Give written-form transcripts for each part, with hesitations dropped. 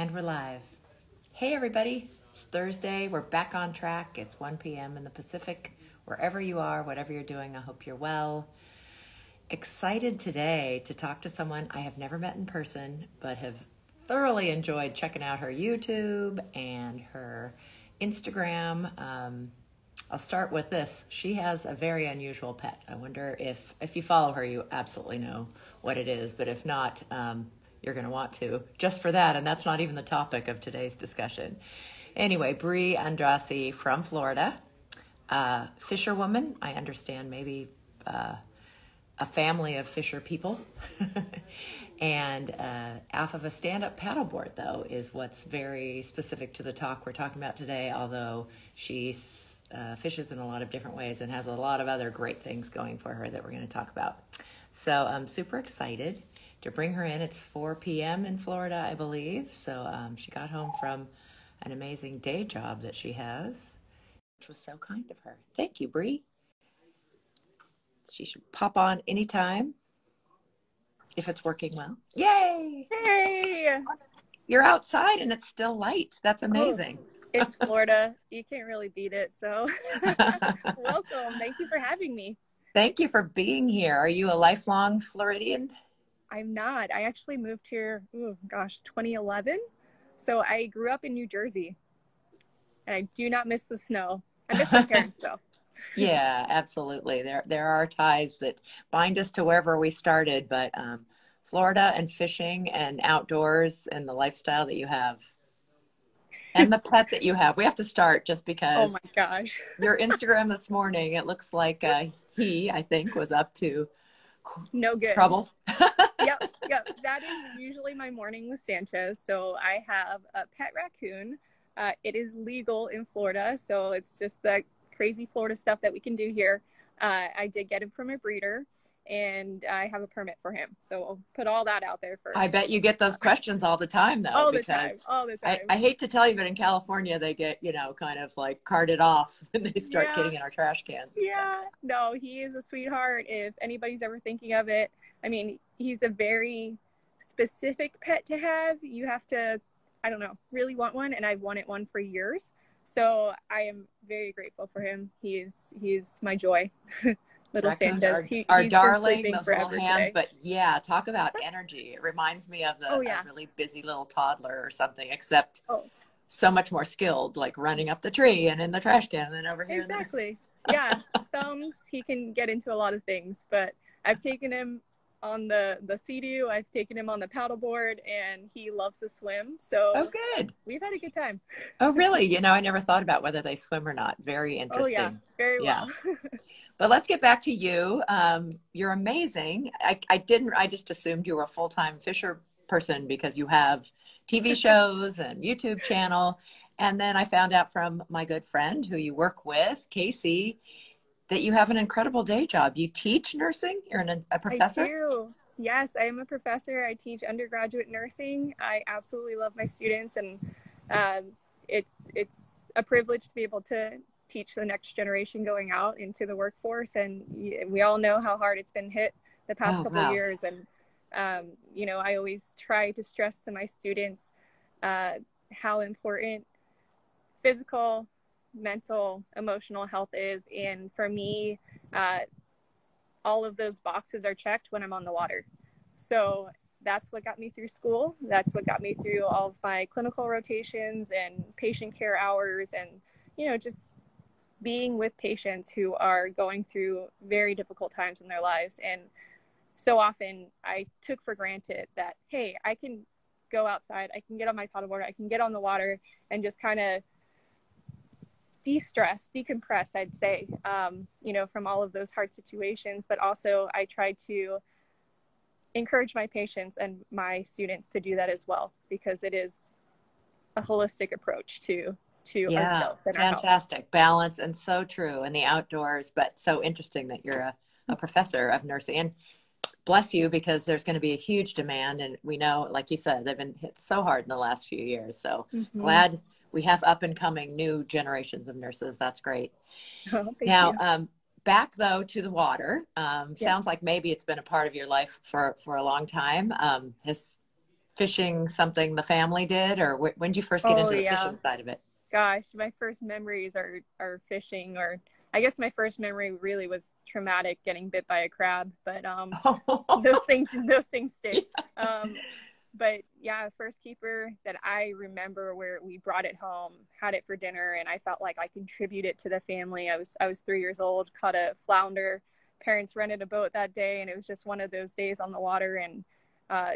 And we're live. Hey everybody, it's Thursday. We're back on track. It's 1 p.m. in the Pacific. Wherever you are, whatever you're doing, I hope you're well. Excited today to talk to someone I have never met in person, but have thoroughly enjoyed checking out her YouTube and her Instagram. I'll start with this. She has a very unusual pet. I wonder if you follow her, you absolutely know what it is. But if not, you're going to want to, just for that. And that's not even the topic of today's discussion. Anyway, Bri Andrassy from Florida, fisherwoman. I understand maybe a family of fisher people. And off of a stand-up paddleboard, though, is what's very specific to the talk we're talking about today, although she fishes in a lot of different ways and has a lot of other great things going for her that we're going to talk about. So I'm super excited to bring her in. It's 4 p.m. in Florida, I believe. So she got home from an amazing day job that she has, which was so kind of her. Thank you, Bri. She should pop on anytime if it's working well. Yay! Hey! You're outside and it's still light. That's amazing. Oh, it's Florida. You can't really beat it. So welcome. Thank you for having me. Thank you for being here. Are you a lifelong Floridian? I'm not. I actually moved here, 2011. So I grew up in New Jersey. And I do not miss the snow. I miss my parents, though. Yeah, absolutely. There are ties that bind us to wherever we started, but Florida and fishing and outdoors and the lifestyle that you have and the pet that you have. We have to start just because. Oh my gosh. Your Instagram this morning, it looks like he, I think, was up to no good trouble. Yep. That is usually my morning with Sanchez. So I have a pet raccoon. It is legal in Florida, so it's just the crazy Florida stuff that we can do here. I did get him from a breeder, and I have a permit for him. So I'll put all that out there first. I bet you get those questions all the time, though. All the time. I hate to tell you, but in California, they get, kind of like carted off when they start getting in our trash cans. Yeah. No, he is a sweetheart. If anybody's ever thinking of it, I mean, he's a very specific pet to have. You have to, really want one, and I've wanted one for years. So I am very grateful for him. He's my joy. Little Raccoons Sanchez. Are darling, those little hands. Today. But yeah, talk about energy. It reminds me of a really busy little toddler or something, except so much more skilled, like running up the tree and in the trash can and then over here. Exactly. Yeah. Thumbs, he can get into a lot of things, but I've taken him on the Sea-Doo. I've taken him on the paddleboard, and he loves to swim. So good. We've had a good time. Oh, really? I never thought about whether they swim or not. Very interesting. Oh, yeah. Very well. But let's get back to you. You're amazing. I just assumed you were a full-time fisher person because you have TV shows and YouTube channel. And then I found out from my good friend who you work with, Casey, that you have an incredible day job. You teach nursing? You're a professor? I do. Yes, I am a professor. I teach undergraduate nursing. I absolutely love my students, and it's a privilege to be able to teach the next generation going out into the workforce. And we all know how hard it's been hit the past couple of years. And, I always try to stress to my students how important physical, mental, emotional health is. And for me, all of those boxes are checked when I'm on the water. So that's what got me through school. That's what got me through all of my clinical rotations and patient care hours, and, just being with patients who are going through very difficult times in their lives. And so often I took for granted that, hey, I can go outside, I can get on my paddleboard, I can get on the water and just kind of de-stress, decompress, I'd say, from all of those hard situations. But also I try to encourage my patients and my students to do that as well, because it is a holistic approach to ourselves and our health. Fantastic balance, and so true in the outdoors, but so interesting that you're a professor of nursing. And bless you, because there's going to be a huge demand, and we know, like you said, they've been hit so hard in the last few years. So glad we have up and coming new generations of nurses. That's great. Thank you. Back though to the water. Sounds like maybe it's been a part of your life for a long time. Has fishing something the family did, or when did you first get Oh into the yeah. fishing side of it? Gosh, my first memories are fishing, or I guess my first memory really was traumatic, getting bit by a crab, but those things Yeah. stick. But yeah, first keeper that I remember, where we brought it home, had it for dinner, and I felt like I contributed to the family. I was 3 years old, caught a flounder. Parents rented a boat that day, and it was just one of those days on the water. And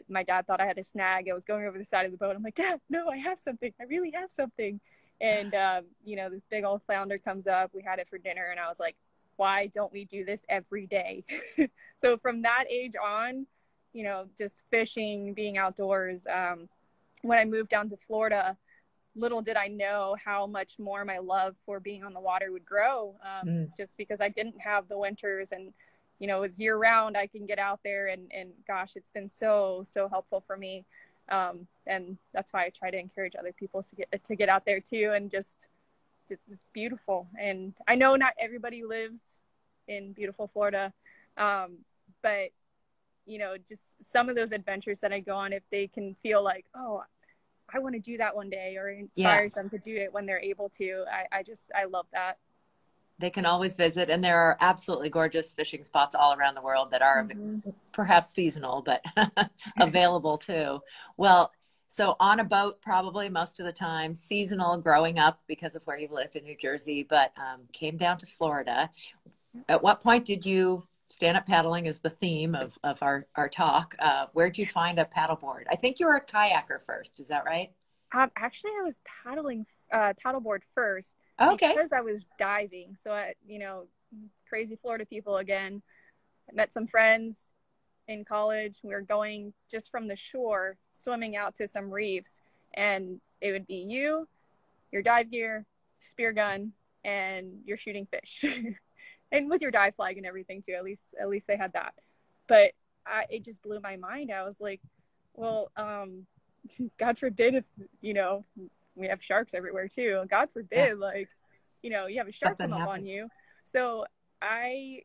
my dad thought I had a snag. I was going over the side of the boat. I'm like, Dad, no, I have something. I really have something. And this big old flounder comes up. We had it for dinner, and I was like, why don't we do this every day? So from that age on, just fishing, being outdoors. When I moved down to Florida, little did I know how much more my love for being on the water would grow, just because I didn't have the winters, and, it's year round. I can get out there, and gosh, it's been so, so helpful for me. And that's why I try to encourage other people to get out there too. And just it's beautiful. And I know not everybody lives in beautiful Florida. But just some of those adventures that I go on, if they can feel like, oh, I want to do that one day, or inspires them to do it when they're able to. I love that. They can always visit, and there are absolutely gorgeous fishing spots all around the world that are perhaps seasonal, but available too. Well, so on a boat, probably most of the time, seasonal growing up because of where you've lived in New Jersey, but came down to Florida. At what point did you stand up paddling is the theme of our talk? Where'd you find a paddleboard? I think you were a kayaker first. Is that right? Actually, I was paddleboard first, Okay. because I was diving. So crazy Florida people again. I met some friends in college. We were going just from the shore, swimming out to some reefs, and it would be you, your dive gear, spear gun, and you're shooting fish. And with your dive flag and everything too. At least they had that. But it just blew my mind. I was like, well, God forbid if, we have sharks everywhere too. God forbid, you have a shark Something come up happens. on you. So I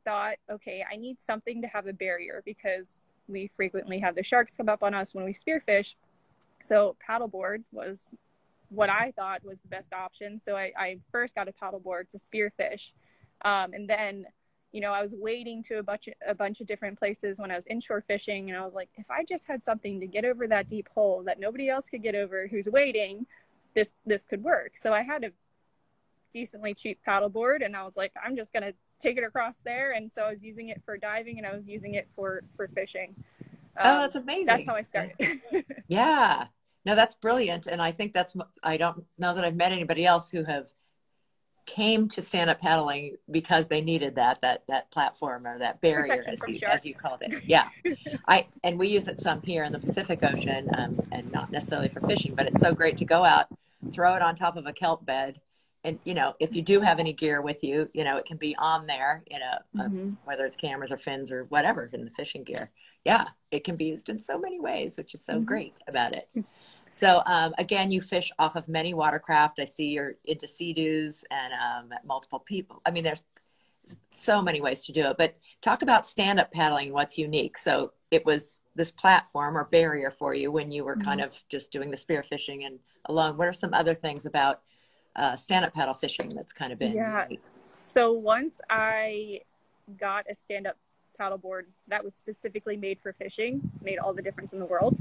thought, okay, I need something to have a barrier, because we frequently have the sharks come up on us when we spearfish. So paddleboard was what I thought was the best option. So I first got a paddleboard to spearfish. And then, I was wading to a bunch of different places when I was inshore fishing. And I was like, if I just had something to get over that deep hole that nobody else could get over who's wading, this could work. So I had a decently cheap paddleboard, and I was like, I'm just going to take it across there. And so I was using it for diving, and I was using it for fishing. Oh, that's amazing. That's how I started. Yeah. No, that's brilliant. And I think I don't know that I've met anybody else who have came to stand up paddling because they needed that platform or that barrier, as you called it. Yeah. And we use it some here in the Pacific Ocean, and not necessarily for fishing, but it's so great to go out, throw it on top of a kelp bed. And, if you do have any gear with you, it can be on there, whether it's cameras or fins or whatever in the fishing gear. Yeah. It can be used in so many ways, which is so great about it. So, again, you fish off of many watercraft. I see you're into Sea-Doos and multiple people. I mean, there's so many ways to do it. But talk about stand-up paddling, what's unique. So it was this platform or barrier for you when you were kind of just doing the spearfishing and alone. What are some other things about stand-up paddle fishing that's kind of been unique? So once I got a stand-up paddleboard that was specifically made for fishing, made all the difference in the world.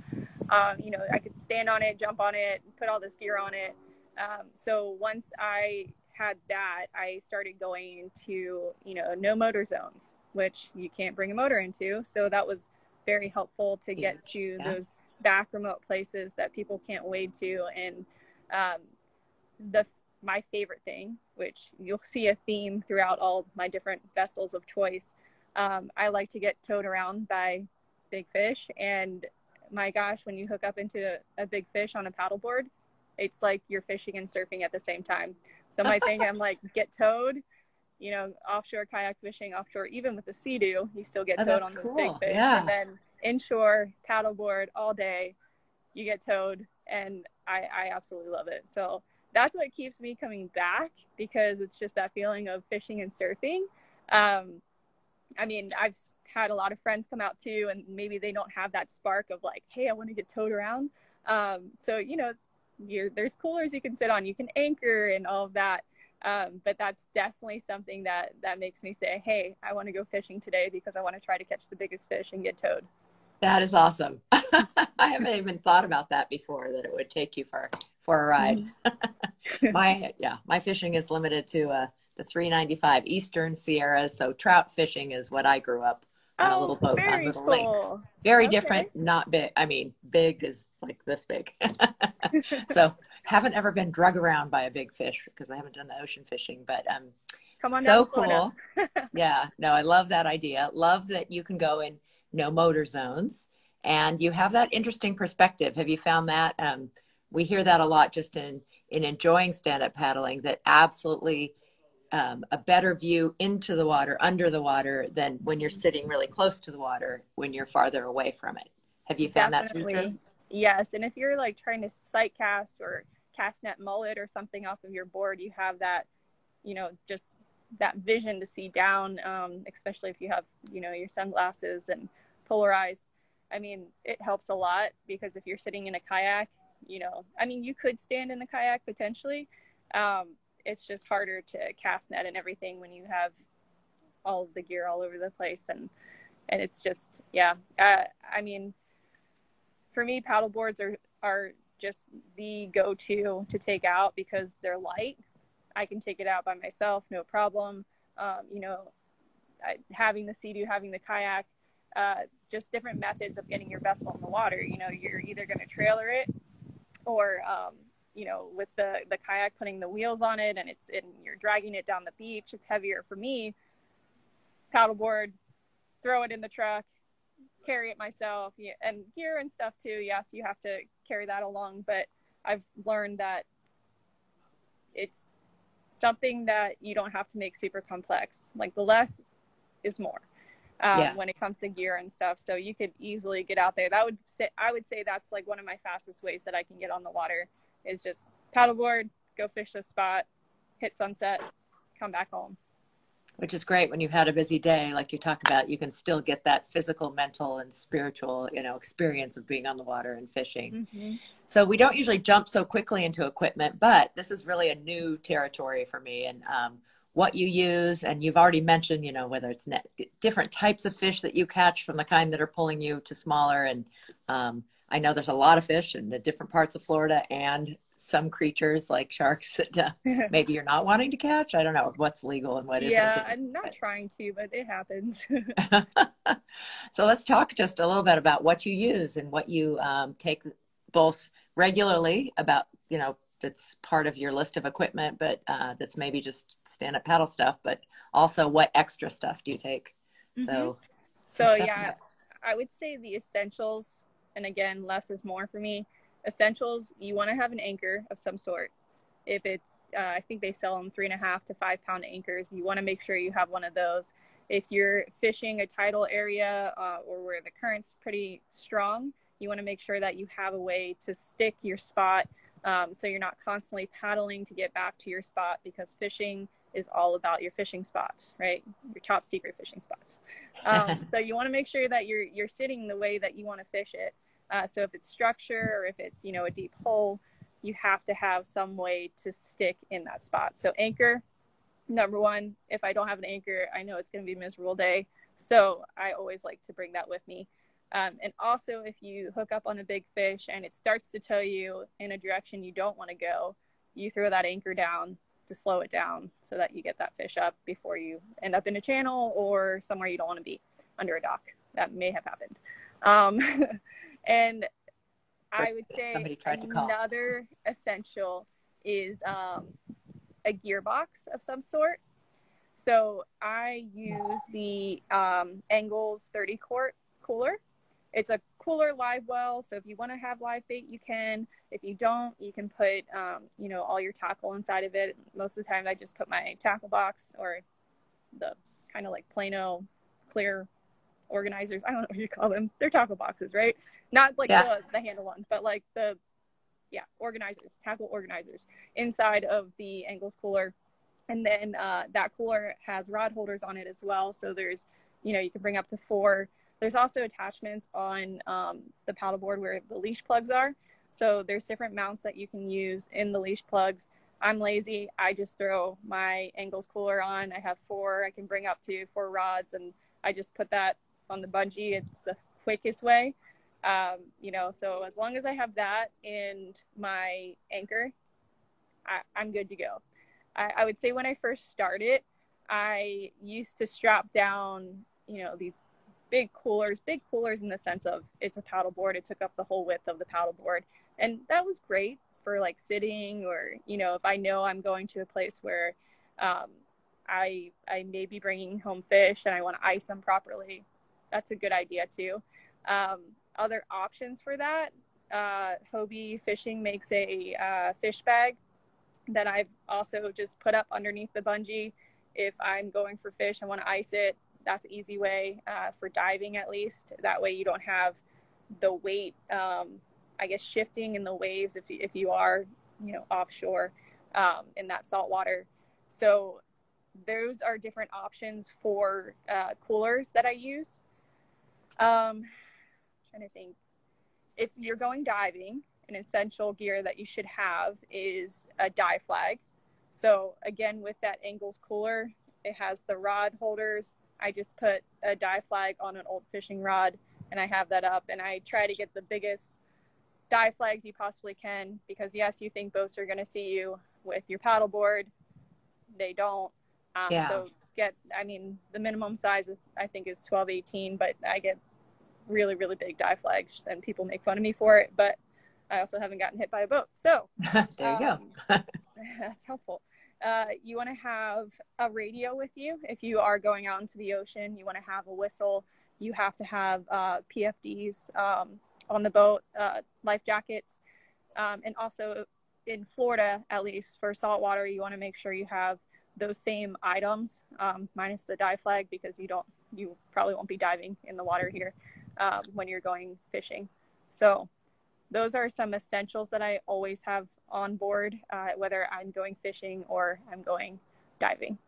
I could stand on it, jump on it, put all this gear on it. So once I had that, I started going into, no motor zones, which you can't bring a motor into. So that was very helpful to get to those back remote places that people can't wade to. And my favorite thing, which you'll see a theme throughout all my different vessels of choice, I like to get towed around by big fish. And my gosh, when you hook up into a big fish on a paddleboard, it's like you're fishing and surfing at the same time. So my thing, I'm like, get towed, offshore kayak fishing, offshore, even with the Sea-Doo, you still get towed on those big fish. Yeah. And then inshore, paddleboard all day, you get towed, and I absolutely love it. So that's what keeps me coming back, because it's just that feeling of fishing and surfing. I mean, I've had a lot of friends come out too, and maybe they don't have that spark of like, hey, I want to get towed around. So, you know, there's coolers you can sit on, you can anchor and all of that. But that's definitely something that makes me say, hey, I want to go fishing today because I want to try to catch the biggest fish and get towed. That is awesome. I haven't even thought about that before, that it would take you for a ride. My fishing is limited to the 395 Eastern Sierras. So trout fishing is what I grew up on, a little boat on little lakes. Very different, not big. I mean, big is like this big. So haven't ever been drug around by a big fish because I haven't done the ocean fishing, but come on, so cool. Yeah, no, I love that idea. Love that you can go in no motor zones and you have that interesting perspective. Have you found that? We hear that a lot just in enjoying stand-up paddling, that absolutely a better view into the water, under the water, than when you're sitting really close to the water when you're farther away from it. Have you found that to be true? Yes. And if you're like trying to sight cast or cast net mullet or something off of your board, you have that, you know, just that vision to see down, especially if you have, you know, your sunglasses and polarized. I mean, it helps a lot because if you're sitting in a kayak, you know, I mean, you could stand in the kayak potentially. It's just harder to cast net and everything when you have all of the gear all over the place. And it's just, yeah. I mean, for me, paddle boards are just the go-to to take out because they're light. I can take it out by myself, no problem. You know, having the Sea-Doo, having the kayak, just different methods of getting your vessel in the water. You know, you're either going to trailer it or, you know, with the kayak, putting the wheels on it and you're dragging it down the beach. It's heavier. For me, paddleboard, throw it in the truck, carry it myself, and gear and stuff too. Yes, you have to carry that along, but I've learned that it's something that you don't have to make super complex. Like the less is more when it comes to gear and stuff. So you could easily get out there. I would say that's like one of my fastest ways that I can get on the water is just paddleboard, go fish this spot, hit sunset, come back home. Which is great when you've had a busy day, like you talk about, you can still get that physical, mental, and spiritual, you know, experience of being on the water and fishing. Mm-hmm. So we don't usually jump so quickly into equipment, but this is really a new territory for me. And what you use, and you've already mentioned, you know, whether it's different types of fish that you catch, from the kind that are pulling you to smaller. And I know there's a lot of fish in the different parts of Florida, and some creatures like sharks that maybe you're not wanting to catch. I don't know what's legal and what isn't. Yeah, I'm not trying to, but it happens. So let's talk just a little bit about what you use and what you take both regularly about, you know, that's part of your list of equipment, but that's maybe just stand-up paddle stuff, but also what extra stuff do you take? Mm-hmm. So yeah, I would say the essentials, and again, less is more for me. Essentials, you want to have an anchor of some sort. If it's, I think they sell them 3.5 to 5 pound anchors. You want to make sure you have one of those. If you're fishing a tidal area or where the current's pretty strong, you want to make sure that you have a way to stick your spot so you're not constantly paddling to get back to your spot, because fishing is all about your fishing spots, right? Your top secret fishing spots. So you want to make sure that you're sitting the way that you want to fish it. So if it's structure or if it's, you know, a deep hole, you have to have some way to stick in that spot. So anchor, number one. If I don't have an anchor, I know it's going to be a miserable day. So I always like to bring that with me. And also, if you hook up on a big fish and it starts to tow you in a direction you don't want to go, you throw that anchor down to slow it down so that you get that fish up before you end up in a channel or somewhere you don't want to be, under a dock. That may have happened. And I would say another essential is a gearbox of some sort. So I use the Angles 30 quart cooler. It's a cooler live well. So if you want to have live bait, you can. If you don't, you can put, you know, all your tackle inside of it. Most of the time I just put my tackle box, or the kind of like Plano clear organizers. I don't know what you call them. They're tackle boxes, right? Not like the handle ones, but like the organizers, tackle organizers inside of the Angles cooler. And then that cooler has rod holders on it as well. So there's, you can bring up to 4. There's also attachments on the paddleboard where the leash plugs are. So there's different mounts that you can use in the leash plugs. I'm lazy. I just throw my Angles cooler on. I have 4. I can bring up to 4 rods, and I just put that on the bungee. It's the quickest way. So as long as I have that and my anchor, I'm good to go. I would say when I first started, I used to strap down, these big coolers in the sense of it's a paddleboard. It took up the whole width of the paddleboard. And that was great for like sitting, or, if I know I'm going to a place where I may be bringing home fish and I want to ice them properly. That's a good idea too. Other options for that, Hobie Fishing makes a fish bag that I've also just put up underneath the bungee. If I'm going for fish, I want to ice it. That's an easy way for diving, at least. That way you don't have the weight, shifting in the waves if you are, offshore in that salt water. So those are different options for coolers that I use. Trying to think. If you're going diving, an essential gear that you should have is a dive flag. So again, with that Angles cooler, it has the rod holders. I just put a dive flag on an old fishing rod, and I have that up, and I try to get the biggest dive flags you possibly can, because yes, you think boats are going to see you with your paddleboard. They don't. So the minimum size I think is 12-18, but I get really, really big dive flags, and people make fun of me for it, but I also haven't gotten hit by a boat. So there you go. That's helpful. You want to have a radio with you. If you are going out into the ocean, you want to have a whistle. You have to have PFDs on the boat, life jackets. And also in Florida, at least for saltwater, you want to make sure you have those same items, minus the dive flag, because you probably won't be diving in the water here when you're going fishing. So those are some essentials that I always have on board, whether I'm going fishing or I'm going diving.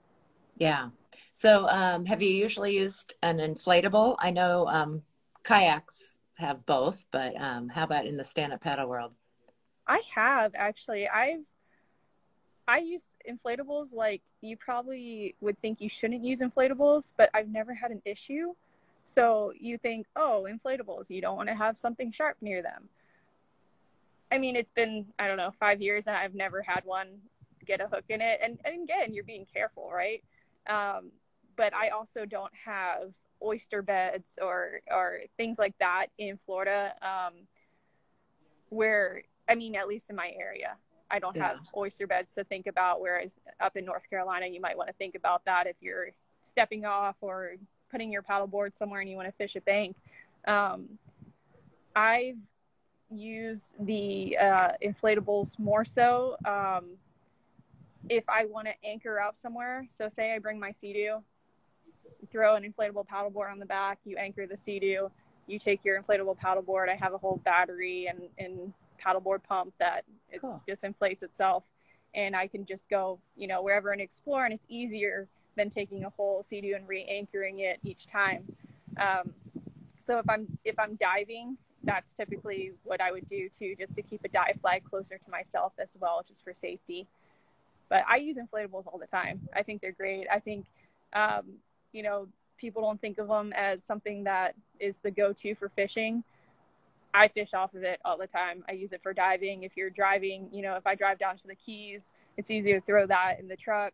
Yeah. So have you usually used an inflatable? I know kayaks have both, but how about in the stand-up paddle world? I have, actually. I use inflatables. Like, you probably would think you shouldn't use inflatables, but I've never had an issue. So you think, oh, inflatables, you don't want to have something sharp near them. I mean, it's been, 5 years, and I've never had one get a hook in it. And again, you're being careful, right? But I also don't have oyster beds or things like that in Florida, where, at least in my area, I don't have oyster beds to think about, whereas up in North Carolina, you might want to think about that if you're stepping off or putting your paddleboard somewhere and you want to fish a bank. I've used the inflatables more so if I want to anchor out somewhere. So say I bring my Sea-Doo, throw an inflatable paddleboard on the back, you anchor the Sea-Doo, you take your inflatable paddleboard. I have a whole battery and paddleboard pump that it just inflates itself, and I can just go, wherever and explore, and it's easier than taking a whole Sea-Doo and re-anchoring it each time. So if I'm diving, that's typically what I would do too, just to keep a dive flag closer to myself as well, just for safety. But I use inflatables all the time. I think they're great. I think, people don't think of them as something that is the go-to for fishing. I fish off of it all the time. I use it for diving. If you're driving, if I drive down to the Keys, it's easy to throw that in the truck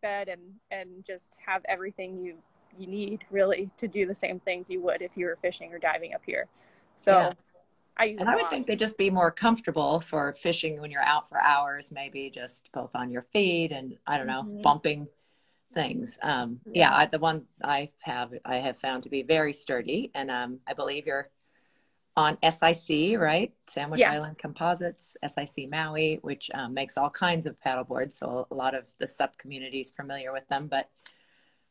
bed and just have everything you need, really, to do the same things you would if you were fishing or diving up here. So yeah. I would think they'd just be more comfortable for fishing when you're out for hours, maybe just both on your feet and, I don't know, bumping things. The one I have found to be very sturdy, and I believe you're on SIC, right? Sandwich Island Composites, SIC Maui, which makes all kinds of paddleboards. So a lot of the SUP community is familiar with them, but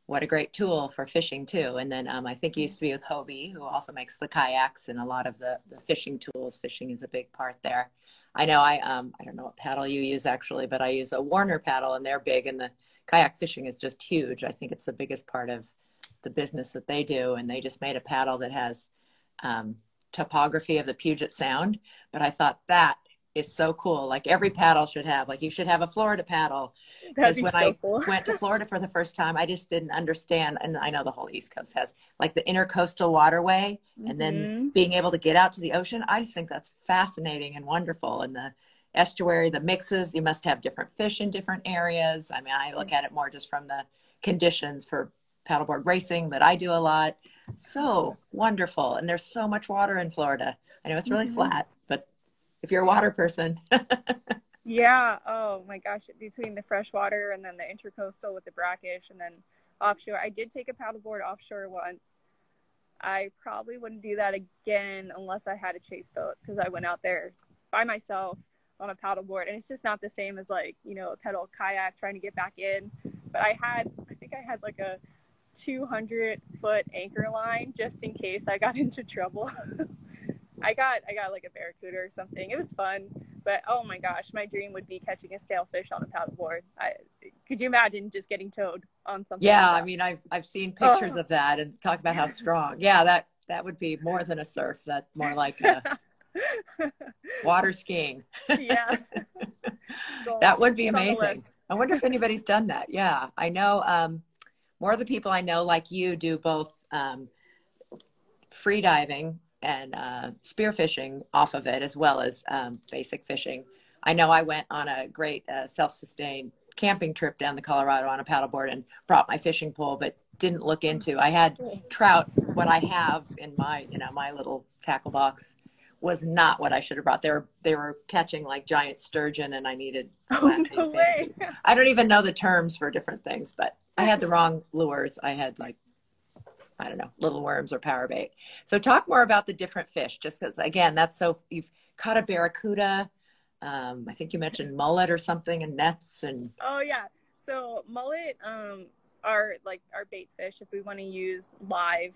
what a great tool for fishing too. And then I think you used to be with Hobie, who also makes the kayaks and a lot of the fishing tools. Fishing is a big part there. I know I don't know what paddle you use actually, but I use a Warner paddle, and they're big, and the kayak fishing is just huge. I think it's the biggest part of the business that they do, and they just made a paddle that has topography of the Puget Sound. But I thought that is so cool. Like every paddle should have, like you should have a Florida paddle. That'd Because be when so I cool. went to Florida for the first time, I just didn't understand. And I know the whole East Coast has like the intercoastal waterway, and then Mm-hmm. being able to get out to the ocean. I just think that's fascinating and wonderful. And the estuary, the mixes, you must have different fish in different areas. I mean, I look at it more just from the conditions for paddleboard racing that I do a lot. So wonderful. And there's so much water in Florida. I know it's really Mm-hmm. flat, but if you're a water person, Yeah. Oh my gosh. Between the freshwater and then the intercoastal with the brackish and then offshore. I did take a paddleboard offshore once. I probably wouldn't do that again unless I had a chase boat, because I went out there by myself on a paddleboard, and it's just not the same as like, you know, a pedal kayak trying to get back in. But I think I had like a 200-foot anchor line just in case I got into trouble. I got like a barracuda or something. It was fun, but oh my gosh, my dream would be catching a sailfish on a paddleboard. Could you imagine just getting towed on something yeah, like I that? mean, I've seen pictures of that and talked about how strong. Yeah, that would be more than a surf. That's more like a water skiing. Yeah. Goals. That would be It's on the amazing. list. I wonder if anybody's done that. Yeah, I know more of the people I know, like you, do both free diving and spearfishing off of it, as well as basic fishing. I know I went on a great self-sustained camping trip down the Colorado on a paddleboard and brought my fishing pole, but didn't look into. I had trout. What I have in my, you know, my little tackle box was not what I should have brought. They were catching like giant sturgeon, and I needed Oh, flat no way. fancy. I don't even know the terms for different things, but I had the wrong lures. I had like, I don't know, little worms or power bait. So talk more about the different fish, just because again, that's so, you've caught a barracuda. I think you mentioned mullet or something, and nets and. Oh yeah. So mullet are like our bait fish. If we want to use live,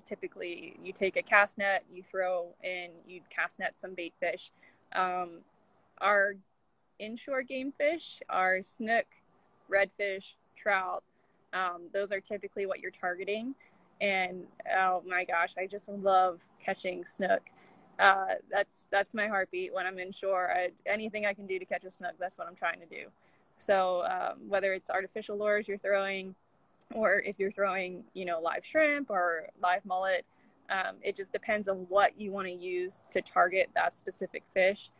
typically you take a cast net, you throw in, you cast net some bait fish. Our inshore game fish are snook, redfish, trout. Those are typically what you're targeting. And oh my gosh, I just love catching snook. That's my heartbeat when I'm inshore. Anything I can do to catch a snook, that's what I'm trying to do. So whether it's artificial lures you're throwing, or if you're throwing, you know, live shrimp or live mullet, it just depends on what you want to use to target that specific fish.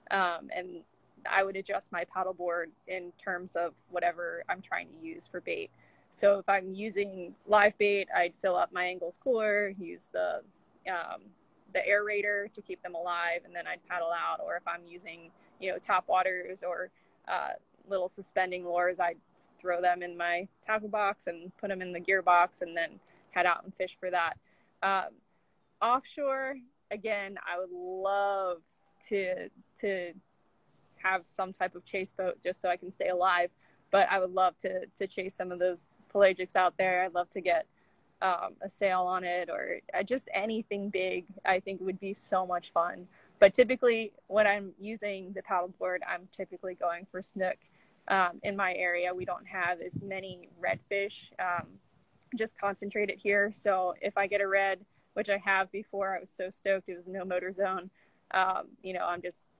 And I would adjust my paddleboard in terms of whatever I'm trying to use for bait. So if I'm using live bait, I'd fill up my angles cooler, use the aerator to keep them alive, and then I'd paddle out. Or if I'm using, you know, top waters or little suspending lures, I'd throw them in my tackle box and put them in the gear box and then head out and fish for that. Offshore, again, I would love to have some type of chase boat just so I can stay alive. But I would love to chase some of those pelagics out there. I'd love to get a sail on it, or just anything big. I think would be so much fun. But typically when I'm using the paddleboard, I'm typically going for snook. In my area, we don't have as many redfish, just concentrated here. So if I get a red, which I have before, I was so stoked. It was no motor zone. You know,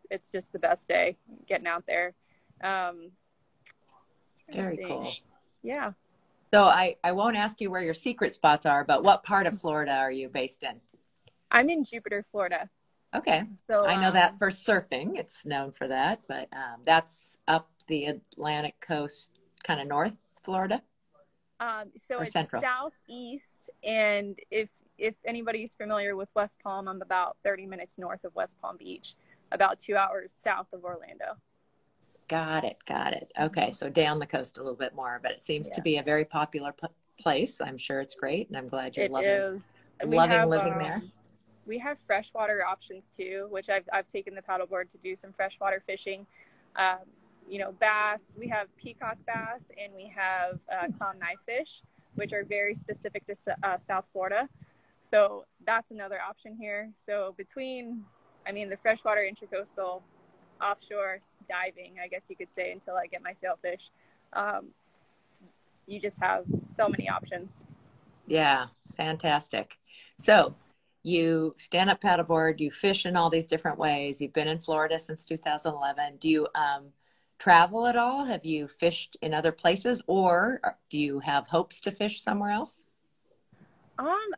it's just the best day getting out there. Very cool. Yeah. So I won't ask you where your secret spots are, but what part of Florida are you based in? I'm in Jupiter, Florida. Okay. So I know that for surfing, it's known for that, but that's up the Atlantic coast, kind of north Florida? So or it's central? southeast, and if anybody's familiar with West Palm, I'm about 30 minutes north of West Palm Beach, about 2 hours south of Orlando. Got it. Okay, so down the coast a little bit more, but it seems to be a very popular place. I'm sure it's great, and I'm glad you're loving living there. We have freshwater options too, which I've taken the paddleboard to do some freshwater fishing. You know, bass. We have peacock bass, and we have clown knifefish, which are very specific to South Florida. So that's another option here. So between, I mean, the freshwater, intercoastal, offshore, diving, I guess you could say, until I get my sailfish, you just have so many options. Yeah, fantastic. So you stand up paddleboard, you fish in all these different ways. You've been in Florida since 2011. Do you travel at all? Have you fished in other places, or do you have hopes to fish somewhere else?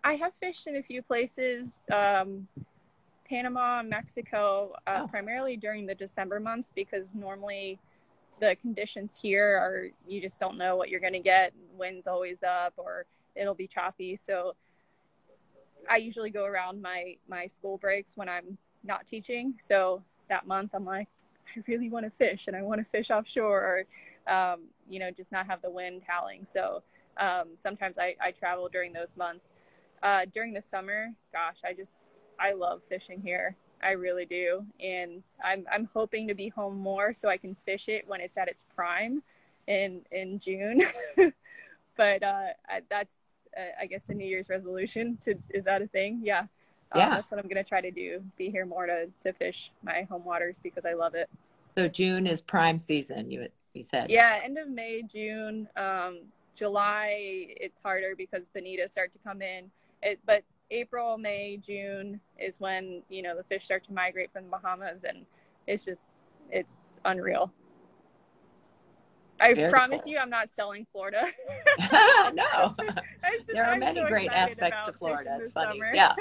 I have fished in a few places, Panama, Mexico, Oh, primarily during the December months, because normally the conditions here are, you just don't know what you're going to get. Wind's always up or it'll be choppy. So I usually go around my school breaks when I'm not teaching. So that month I'm like, I really want to fish and I want to fish offshore, or, just not have the wind howling. So sometimes I travel during those months. During the summer, gosh, I love fishing here. I really do. And I'm hoping to be home more so I can fish it when it's at its prime in June. But that's, I guess, a New Year's resolution. Is that a thing? Yeah. yeah. That's what I'm going to try to do. Be here more to fish my home waters because I love it. So June is prime season, you said. Yeah, end of May, June. July, it's harder because bonitas start to come in. But April, May, June is when, the fish start to migrate from the Bahamas, and it's unreal. I Very promise cool. you I'm not selling Florida. No, there are I'm many so great aspects to about Florida. It's funny. summer. Yeah.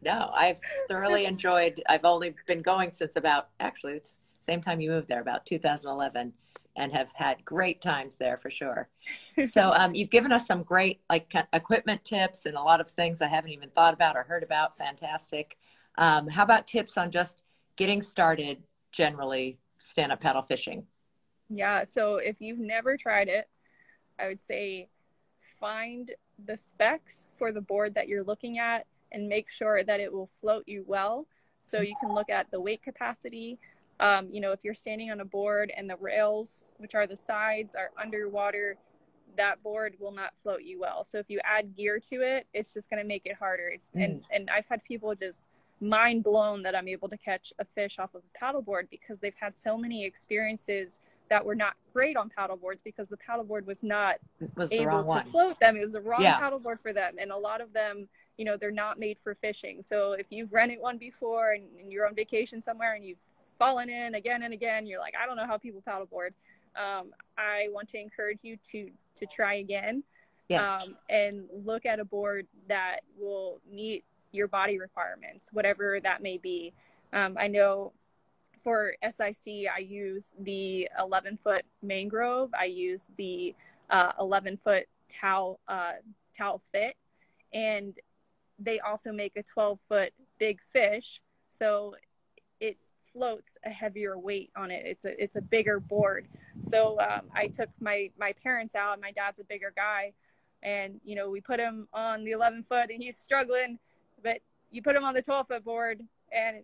No, I've thoroughly enjoyed, I've only been going since actually, it's same time you moved there, about 2011, and have had great times there for sure. So you've given us some great equipment tips and a lot of things I haven't even thought about or heard about. Fantastic. How about tips on just getting started generally stand-up paddle fishing? Yeah, so if you've never tried it, I would say find the specs for the board that you're looking at and make sure that it will float you well. So you can look at the weight capacity. If you're standing on a board and the rails, which are the sides, are underwater, that board will not float you well. So if you add gear to it, it's just going to make it harder. And I've had people just mind blown that I'm able to catch a fish off of a paddleboard because they've had so many experiences that were not great on paddleboards because the paddleboard was not able to float them. It was the wrong paddleboard for them. And a lot of them, they're not made for fishing. So if you've rented one before and you're on vacation somewhere and you've fallen in again and again, you're like, I don't know how people paddleboard. I want to encourage you to try again. Yes. And look at a board that will meet your body requirements, whatever that may be. I know for SIC, I use the 11-foot mangrove. I use the 11-foot towel fit, and they also make a 12-foot big fish, so it floats a heavier weight on it. It's a bigger board. So I took my parents out. My dad's a bigger guy, and we put him on the 11-foot, and he's struggling, but you put him on the 12-foot board, and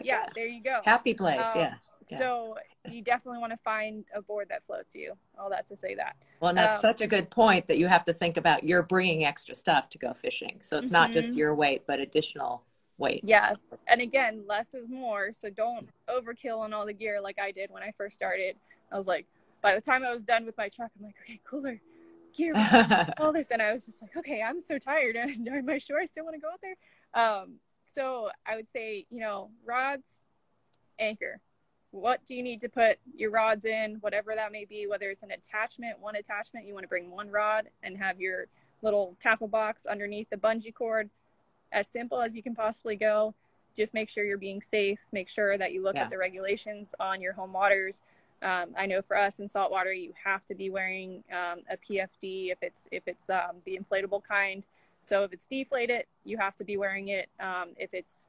yeah, there you go. Happy place. Yeah. So you definitely want to find a board that floats you. All that to say that. Well, and that's such a good point that you have to think about you're bringing extra stuff to go fishing. So it's not just your weight, but additional weight. Yes. And again, less is more. So don't overkill on all the gear like I did when I first started. I was like, by the time I was done with my truck, I'm like, okay, cooler, gear, all this. And I was just like, okay, I'm so tired. Am I sure I still want to go out there? So I would say, rods, anchor. What do you need to put your rods in, whatever that may be, whether it's one attachment, you want to bring one rod and have your little tackle box underneath the bungee cord, as simple as you can possibly go. Just make sure you're being safe. Make sure that you look at the regulations on your home waters. I know for us in saltwater, you have to be wearing a PFD if it's the inflatable kind. So if it's deflated, you have to be wearing it. If it's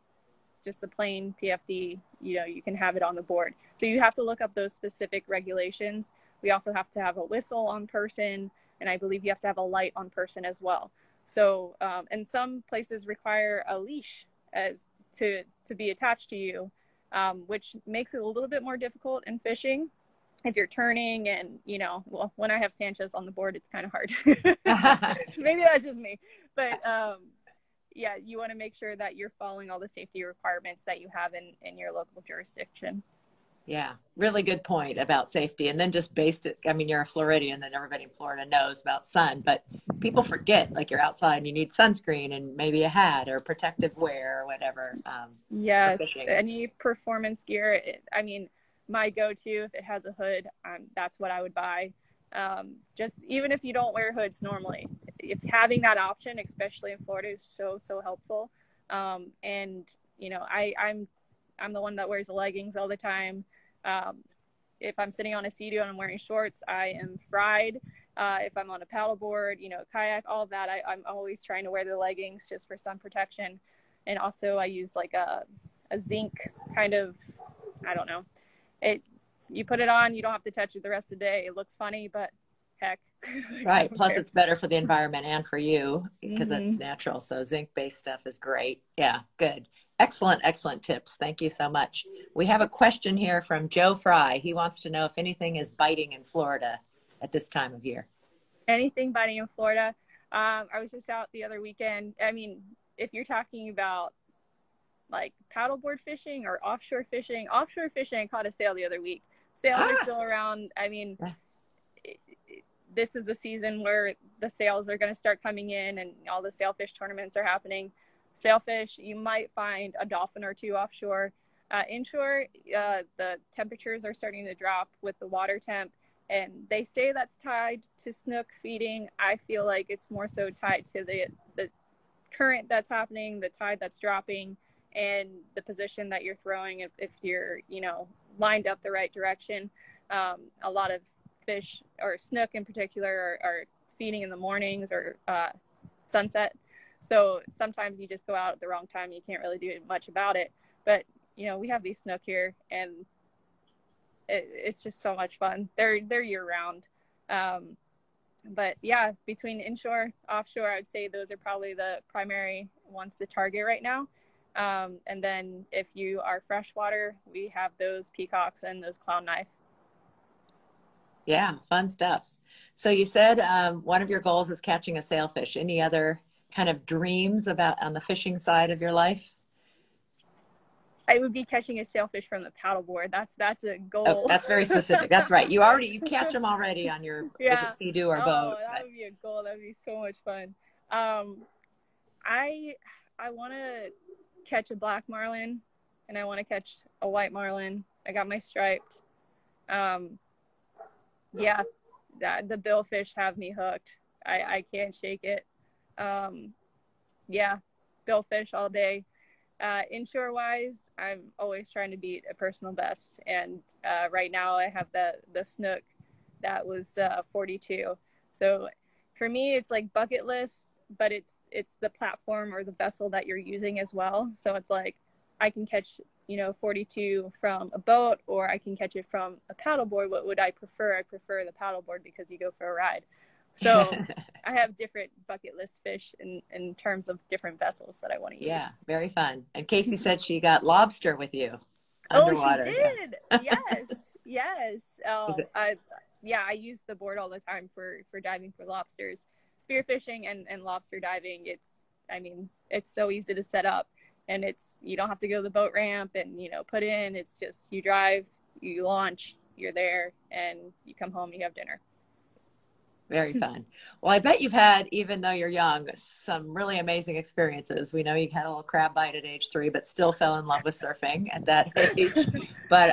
just a plain PFD, you can have it on the board. So you have to look up those specific regulations. We also have to have a whistle on person, and I believe you have to have a light on person as well. So, and some places require a leash to be attached to you, which makes it a little bit more difficult in fishing. If you're turning and, when I have Sanchez on the board, it's kind of hard. Maybe that's just me. But yeah, you want to make sure that you're following all the safety requirements that you have in your local jurisdiction. Yeah, really good point about safety. And then just based it, I mean, you're a Floridian and everybody in Florida knows about sun, but people forget like you're outside and you need sunscreen and maybe a hat or protective wear or whatever for Yes, fishing. any performance gear. I mean, my go-to, if it has a hood, that's what I would buy. Just even if you don't wear hoods normally, if having that option, especially in Florida, is so helpful. And you know, I'm the one that wears leggings all the time. If I'm sitting on a sea-doo and I'm wearing shorts, I am fried. If I'm on a paddleboard, you know, kayak, all of that, I'm always trying to wear the leggings just for sun protection. And also I use like a zinc kind of, I don't know, you put it on, you don't have to touch it the rest of the day. It looks funny, but heck. Right. Plus, care. it's better for the environment and for you because it's Mm-hmm. natural. So, zinc based stuff is great. Yeah, good. Excellent, excellent tips. Thank you so much. We have a question here from Joe Fry. He wants to know if anything is biting in Florida at this time of year. Anything biting in Florida. I was just out the other weekend. I mean, if you're talking about like paddleboard fishing or offshore fishing, I caught a sail the other week. Sails are Ah, still around. I mean, yeah. this is the season where the sails are going to start coming in and all the sailfish tournaments are happening. Sailfish, you might find a dolphin or two offshore. Inshore, the temperatures are starting to drop with the water temp, and they say that's tied to snook feeding. I feel like it's more so tied to the current that's happening, the tide that's dropping, and the position that you're throwing. If you're, you know, lined up the right direction, a lot of fish or snook in particular are feeding in the mornings or sunset. So sometimes you just go out at the wrong time. You can't really do much about it. But, you know, we have these snook here and it's just so much fun. They're year round. But yeah, between inshore, offshore, I would say those are probably the primary ones to target right now. And then if you are freshwater, we have those peacocks and those clown knife. Yeah, fun stuff. So, you said one of your goals is catching a sailfish. Any other kind of dreams about on the fishing side of your life? I would be catching a sailfish from the paddleboard. That's a Oh, goal. that's very specific. That's right. You catch them already on your, is it Yeah. Sea-Doo or Oh, boat? that But would be a goal. That would be so much fun. Um, I I want to catch a black marlin, and I want to catch a white marlin. I got my striped. Um, yeah, the billfish have me hooked. I can't shake it. Um, yeah, billfish all day. Inshore wise, I'm always trying to beat a personal best, and right now I have the snook that was 42. So for me, it's like bucket list, but it's the platform or the vessel that you're using as well. So it's like I can catch, you know, 42 from a boat, or I can catch it from a paddleboard. What would I prefer? I prefer the paddleboard because you go for a ride. So I have different bucket list fish in terms of different vessels that I want to yeah, use. very fun. And Casey said she got lobster with you Oh, she underwater. Yeah. did. Yes, yes. Is it? I use the board all the time for diving for lobsters, spearfishing and lobster diving. I mean, it's so easy to set up, and you don't have to go to the boat ramp and, you know, put in. It's just you drive, you launch, you're there, and you come home, you have dinner. Very fun. Well, I bet you've had, even though you're young, some really amazing experiences. We know you had a little crab bite at age 3, but still fell in love with surfing at that age. But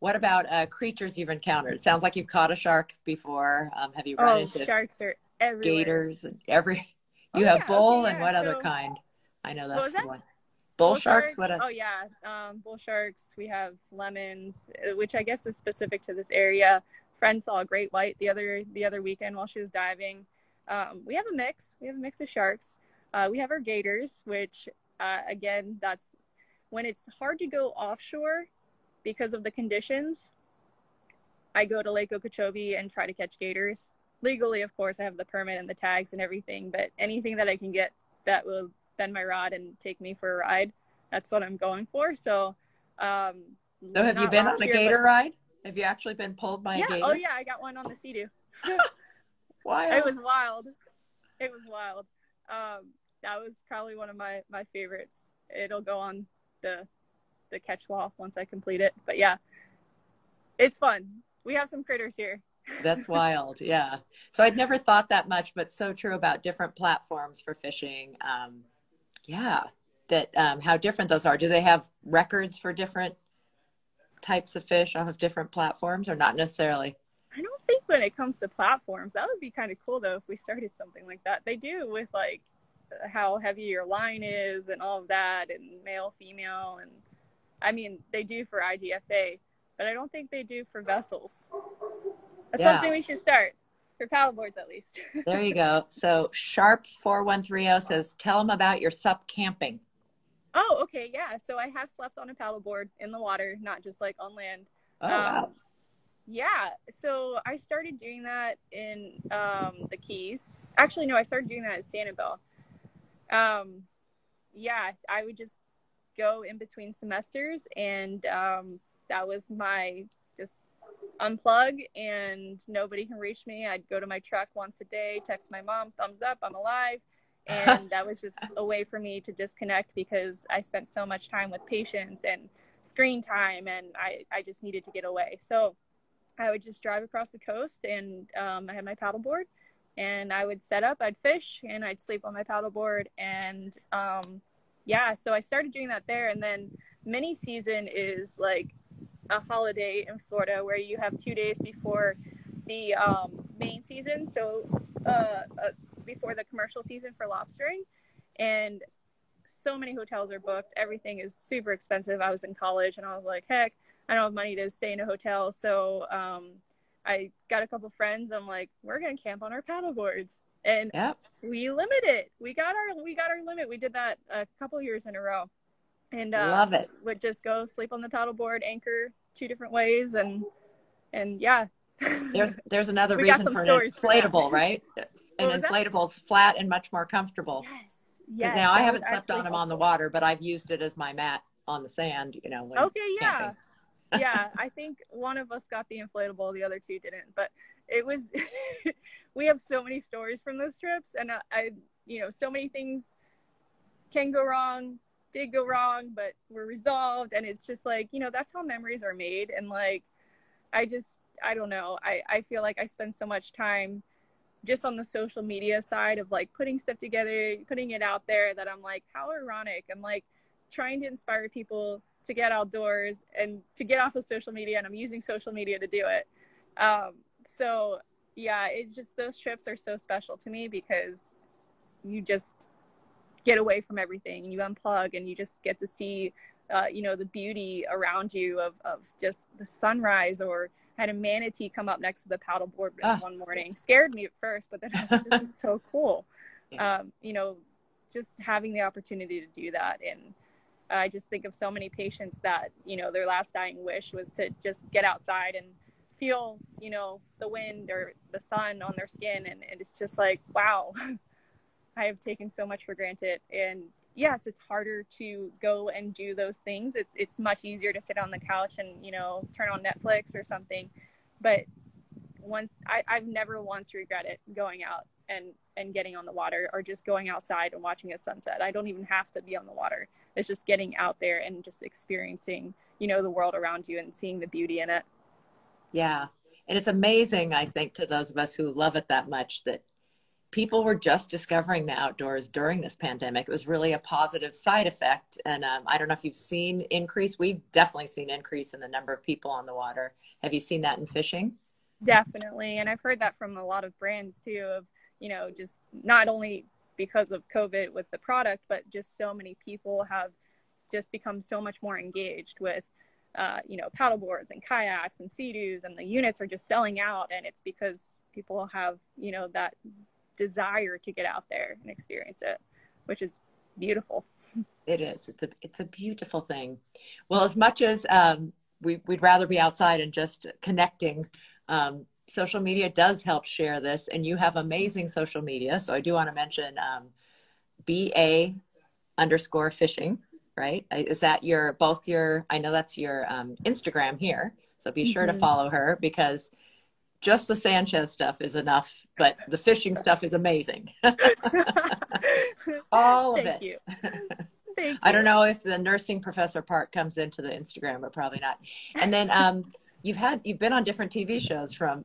what about creatures you've encountered? It sounds like you've caught a shark before. Have you run Oh, into sharks are everywhere. gators and every? Oh You have yeah, okay, bull and yeah. what other So kind? I know what was that's the that? one. Bull Bull sharks. sharks. What a Oh yeah, bull sharks. We have lemons, which I guess is specific to this area. Friend saw a great white the other weekend while she was diving. We have a mix. We have a mix of sharks. We have our gators, which again, that's when it's hard to go offshore because of the conditions. I go to Lake Okeechobee and try to catch gators legally. Of course, I have the permit and the tags and everything, but anything that I can get that will bend my rod and take me for a ride, that's what I'm going for. So, So have you not been on last a year, but gator ride? Have you actually been pulled by a yeah. Oh gator? yeah, I got one on the Sea-Doo. It Wild. was wild. It was wild. That was probably one of my favorites. It'll go on the catch wall once I complete it. But yeah, It's fun. We have some critters here. That's wild. Yeah. So I'd never thought that much, but so true about different platforms for fishing. Yeah. That how different those are. Do they have records for different types of fish off of different platforms or not necessarily? I don't think when it comes to platforms, that would be kind of cool though if we started something like that. They do with like how heavy your line is and all of that, and male, female, and I mean they do for IGFA, but I don't think they do for vessels. That's something we should start for paddleboards at least. There you go. So Sharp 4130 says, tell them about your SUP camping. Oh, okay. Yeah. So I have slept on a paddleboard in the water, not just like on land. Oh, wow. Yeah. So I started doing that in the Keys. Actually, no, I started doing that in Sanibel. Yeah, I would just go in between semesters, and that was my just unplug, and nobody can reach me. I'd go to my truck once a day, text my mom, thumbs up, I'm alive. And that was just a way for me to disconnect, because I spent so much time with patients and screen time, and I just needed to get away. So I would just drive across the coast, and I had my paddleboard, and I would set up, I'd fish, and I'd sleep on my paddleboard. And yeah, so I started doing that there. And then mini season is like a holiday in Florida where you have 2 days before the main season. So before the commercial season for lobstering, and so many hotels are booked. Everything is super expensive. I was in college and I was like, heck, I don't have money to stay in a hotel. So I got a couple friends. I'm like, we're going to camp on our paddleboards. And we limit it. We got our limit. We did that a couple years in a row. And love it. Would just go sleep on the paddleboard, anchor 2 different ways, and yeah. There's another reason for an inflatable, right? An inflatable's flat and much more comfortable. Yes. Now I haven't slept on them on the water, but I've used it as my mat on the sand, you know. Okay, yeah. Yeah, I think one of us got the inflatable, the other 2 didn't. But it was, we have so many stories from those trips, and I, you know, so many things can go wrong, did go wrong, but were resolved. And it's just like, you know, that's how memories are made. And like, I don't know. I feel like I spend so much time just on the social media side of like putting stuff together, putting it out there, that I'm like, how ironic. I'm like trying to inspire people to get outdoors and to get off of social media, and I'm using social media to do it. So yeah, it's just, those trips are so special to me because you just get away from everything, and you unplug, and you just get to see, you know, the beauty around you of just the sunrise. Or I had a manatee come up next to the paddleboard one morning. Scared me at first, but then I was like, this is so cool. You know, just having the opportunity to do that. And I just think of so many patients that, you know, their last dying wish was to just get outside and feel, you know, the wind or the sun on their skin. And it's just like, wow, I have taken so much for granted. And yes, it's harder to go and do those things. It's much easier to sit on the couch and, you know, turn on Netflix or something. But I've never once regretted going out and getting on the water, or just going outside and watching a sunset. I don't even have to be on the water. It's just getting out there and just experiencing, you know, the world around you and seeing the beauty in it. Yeah. And it's amazing, I think, to those of us who love it that much, that people were just discovering the outdoors during this pandemic. It was really a positive side effect. And I don't know if you've seen increase. We've definitely seen increase in the number of people on the water. Have you seen that in fishing? Definitely. And I've heard that from a lot of brands too, of, you know, just not only because of COVID with the product, but just so many people have just become so much more engaged with, you know, paddleboards and kayaks and sea-doos, and the units are just selling out. And it's because people have, you know, that desire to get out there and experience it, which is beautiful. It is. It's a beautiful thing. Well, as much as we'd rather be outside and just connecting, social media does help share this, and you have amazing social media. So I do want to mention BA_fishing, right? Is that I know that's your Instagram here. So be sure to follow her, because just the Sanchez stuff is enough, but the fishing stuff is amazing. All of it. You. Thank you. I don't know if the nursing professor part comes into the Instagram, but probably not. And then you've been on different TV shows from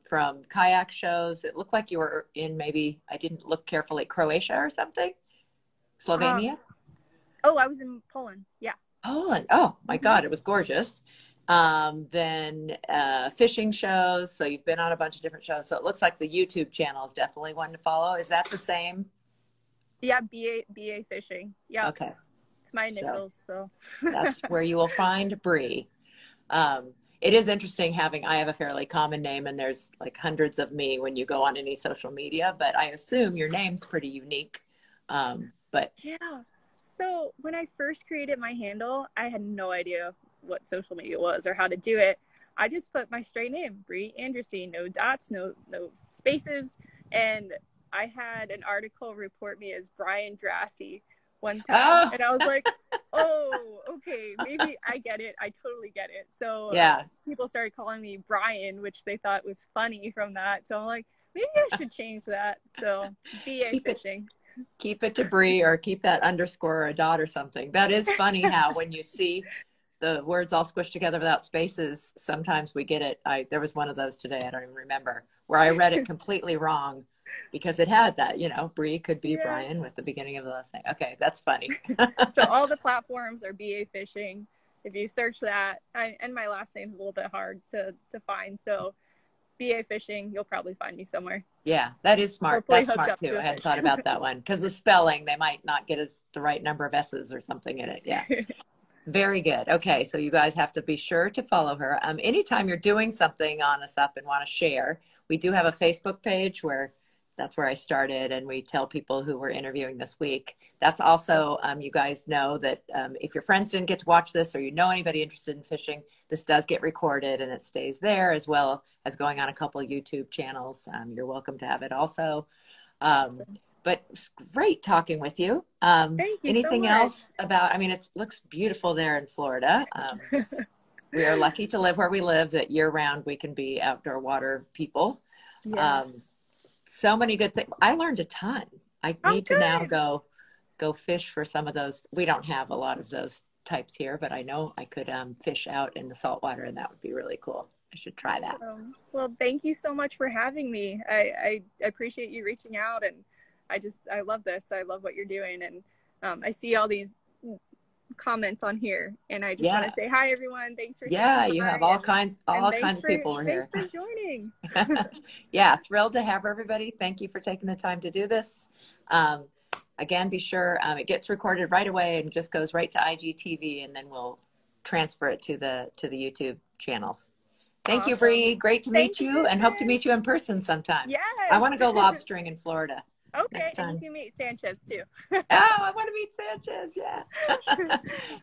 kayak shows. It looked like you were in, maybe I didn't look carefully, Croatia or something, Slovenia. Oh, I was in Poland. Yeah. Poland. Oh my God, it was gorgeous. Then fishing shows. So you've been on a bunch of different shows. So it looks like the YouTube channel is definitely one to follow. Is that the same? Yeah, BA Fishing. Yeah. Okay. It's my initials, so. That's where you will find Bri. It is interesting I have a fairly common name, and there's like hundreds of me when you go on any social media, but I assume your name's pretty unique. But yeah. So when I first created my handle, I had no idea what social media was or how to do it. I just put my straight name, Bri Andrassy, no dots, no spaces. And I had an article report me as Bri Andrassy one time. Oh. And I was like, oh, okay, maybe I get it. I totally get it. So yeah, people started calling me Brian, which they thought was funny from that. So I'm like, maybe I should change that. So BA Fishing. Keep it to Bri, or keep that underscore or a dot or something. That is funny how when you see the words all squished together without spaces, sometimes we get it. There was one of those today, I don't even remember, where I read it completely wrong because it had that, Bri could be Brian with the beginning of the last name. Okay, that's funny. So all the platforms are BA Fishing. If you search that, and my last name's a little bit hard to find, so BA Fishing, you'll probably find me somewhere. Yeah, that is smart. That's smart too. I hadn't thought about that one, because the spelling, they might not get the right number of S's or something in it. Yeah. Very good. Okay, so you guys have to be sure to follow her. Anytime you're doing something on a SUP and want to share, we do have a Facebook page that's where I started, and we tell people who we're interviewing this week. That's also, you guys know that if your friends didn't get to watch this, or anybody interested in fishing, this does get recorded and it stays there, as well as going on a couple of YouTube channels. You're welcome to have it also. But it's great talking with you. Thank you anything so much. Else about, it looks beautiful there in Florida. We are lucky to live where we live, that year round we can be outdoor water people. Yeah. So many good things. I learned a ton. I need to now go fish for some of those. We don't have a lot of those types here, but I know I could fish out in the saltwater, and that would be really cool. I should try that. Well, thank you so much for having me. I appreciate you reaching out, and I love this. I love what you're doing, and I see all these comments on here, and I just want to say hi, everyone. Thanks for you have all kinds of people are here. Thanks for joining. Yeah, thrilled to have everybody. Thank you for taking the time to do this. Again, be sure it gets recorded right away and just goes right to IGTV, and then we'll transfer it to the YouTube channels. Thank you, Bri. Great to meet you, and hope to meet you in person sometime. Yes. I want to go lobstering in Florida. Okay, and you can meet Sanchez too. Oh, I want to meet Sanchez. Yeah.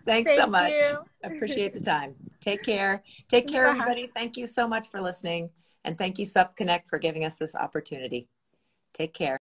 Thanks so much. I appreciate the time. Take care. Take care, everybody. Thank you so much for listening. And thank you, Supconnect, for giving us this opportunity. Take care.